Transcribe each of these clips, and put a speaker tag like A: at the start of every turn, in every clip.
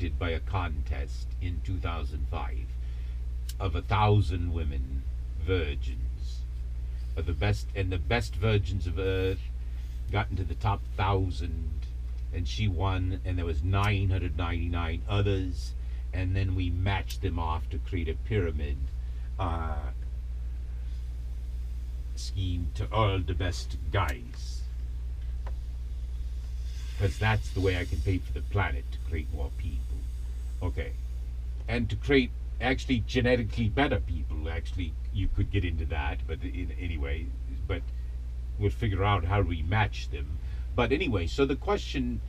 A: selected by a contest in 2005 of 1,000 women virgins, of the best, and the best virgins of Earth got into the top 1,000, and she won, and there was 999 others, and then we matched them off to create a pyramid scheme to all the best guys, because that's the way I can pay for the planet, to create more people. Okay, and to create actually genetically better people. Actually, you could get into that, but anyway, but we'll figure out how we match them. But anyway, so the question,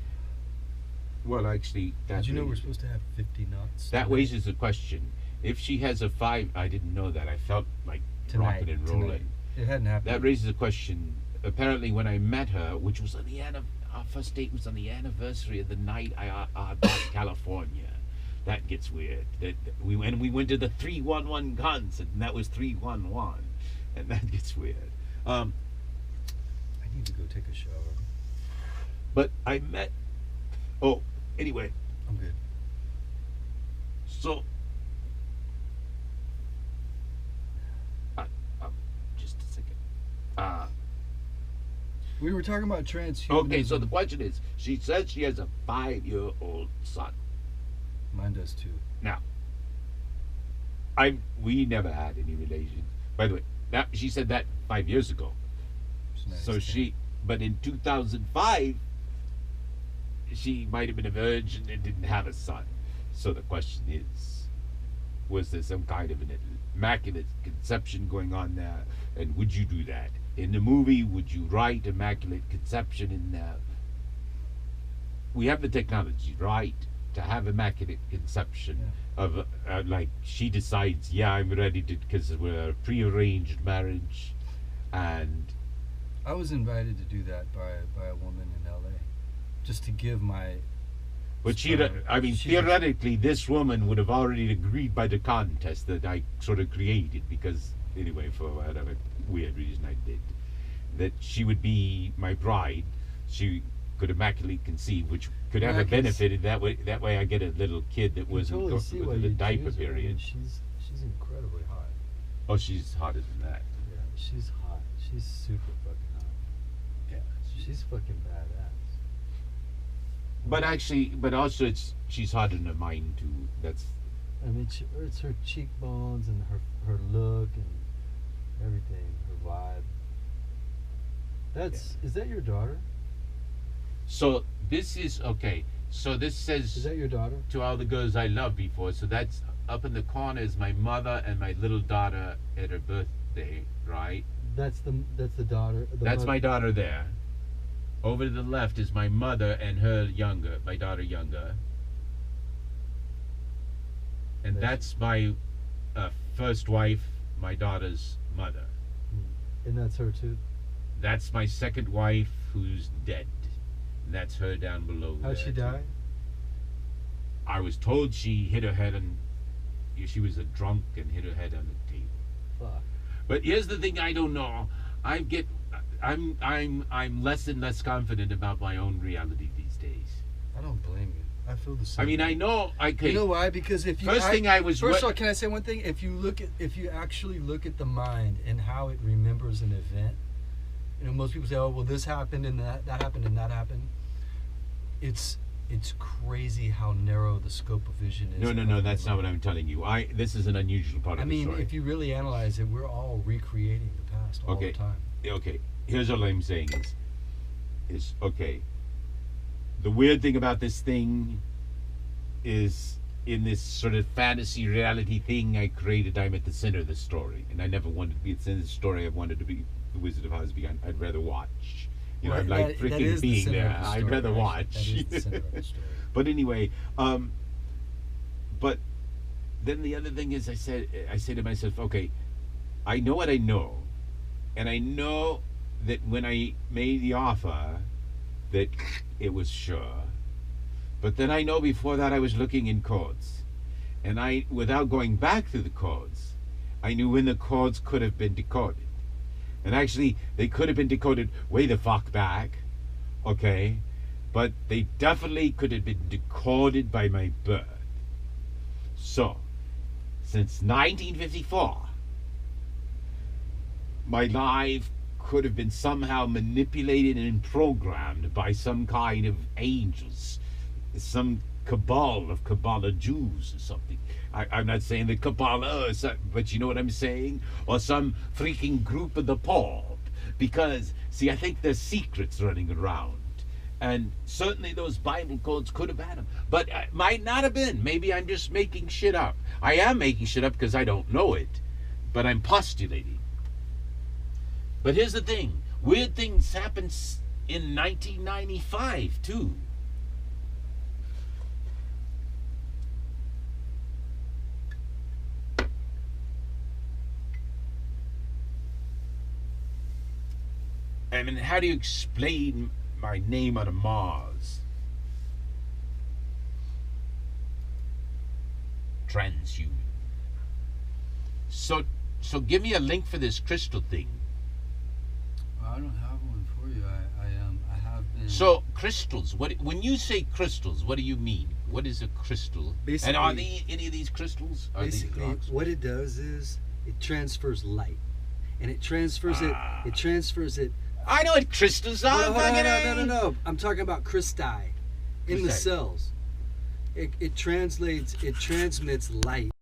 A: well, actually,
B: did you know we're supposed to have 50 knots?
A: That raises the question. If she has a 5, I didn't know that. I felt like rocking and rolling.
B: It hadn't happened.
A: That raises a question. Apparently, when I met her, which was on the our first date was on the anniversary of the night I bought California. That gets weird. We went to the 311 concert, and that was 311, and that gets weird.
B: I need to go take a shower.
A: But I met. Oh, anyway.
B: I'm good.
A: So. Just a second.
B: We were talking about transhumanism.
A: Okay, so the question is, she says she has a 5-year-old son.
B: Mine does too.
A: Now, we never had any relations. By the way, now she said that 5 years ago. So but in 2005, she might have been a virgin and didn't have a son. So the question is, was there some kind of an immaculate conception going on there? And would you do that? In the movie, would you write immaculate conception in there? We have the technology, right, to have immaculate conception of, like, she decides, yeah, I'm ready to, because we're a pre-arranged marriage, and...
B: I was invited to do that by a woman in L.A., just to give my...
A: But theoretically, this woman would have already agreed by the contest that I sort of created, because, anyway, for whatever weird reason I did, that she would be my bride. She could immaculately conceive, which could have a benefited that way. That way, I get a little kid that wasn't
B: totally see
A: with
B: why
A: the
B: you
A: diaper
B: choose her.
A: period.
B: I mean, she's incredibly hot.
A: Oh, she's hotter than that.
B: Yeah, she's hot. She's super fucking hot.
A: Yeah,
B: she's fucking badass.
A: But also, she's hot in her mind too. That's.
B: I mean, it's her cheekbones and her look and everything, her vibe. Is that your daughter?
A: So this is okay. So this says.
B: Is that your daughter?
A: To all the girls I loved before. So that's up in the corner is my mother and my little daughter at her birthday, right?
B: That's the daughter.
A: That's my daughter there. Over to the left is my mother and my daughter younger. And that's my first wife, my daughter's mother.
B: And that's her too?
A: That's my second wife, who's dead. And that's her down below.
B: How'd she die?
A: I was told she hit her head on... She was a drunk and hit her head on the table.
B: Fuck.
A: But here's the thing I don't know. I'm less and less confident about my own reality these days.
B: I don't blame you. I feel the same.
A: I mean, I know I can.
B: You know why? Because if you
A: first of
B: all, can I say one thing? If you actually look at the mind and how it remembers an event, you know, most people say, "Oh, well, this happened and that happened and that happened." It's crazy how narrow the scope of vision is.
A: No, that's not what I'm telling you. This is an unusual part of the story.
B: I mean, if you really analyze it, we're all recreating the past all the time.
A: Okay. Here's what I'm saying is okay. The weird thing about this thing is, in this sort of fantasy reality thing I created, I'm at the center of the story, and I never wanted to be at the center of the story. I wanted to be the Wizard of Oz. I'd rather watch. You know, I'd like freaking being there. I'd rather watch.
B: That is the center of the story.
A: But anyway, but then the other thing is, I say to myself, okay, I know what I know, and I know that when I made the offer, that it was sure. But then I know before that I was looking in codes, and without going back through the codes, I knew when the codes could have been decoded. And actually, they could have been decoded way the fuck back, okay? but they definitely could have been decoded by my birth. So, since 1954, my life could have been somehow manipulated and programmed by some kind of angels, some cabal of Kabbalah Jews or something. I'm not saying the Kabbalah, but you know what I'm saying? Or some freaking group of the Pope. Because, see, I think there's secrets running around. And certainly those Bible codes could have had them. But it might not have been. Maybe I'm just making shit up. I am making shit up because I don't know it. But I'm postulating. But here's the thing. Weird things happened in 1995, too. I mean, how do you explain my name on Mars? Transhuman. So give me a link for this crystal thing.
B: I don't have one for you. I have been.
A: So crystals. When you say crystals, what do you mean? What is a crystal?
B: Basically,
A: and are they any of these crystals? Are
B: basically,
A: these rocks?
B: what it does is it transfers light, and it transfers it. It transfers it.
A: I know what crystals are.
B: No. I'm talking about Christi in the cells. It transmits light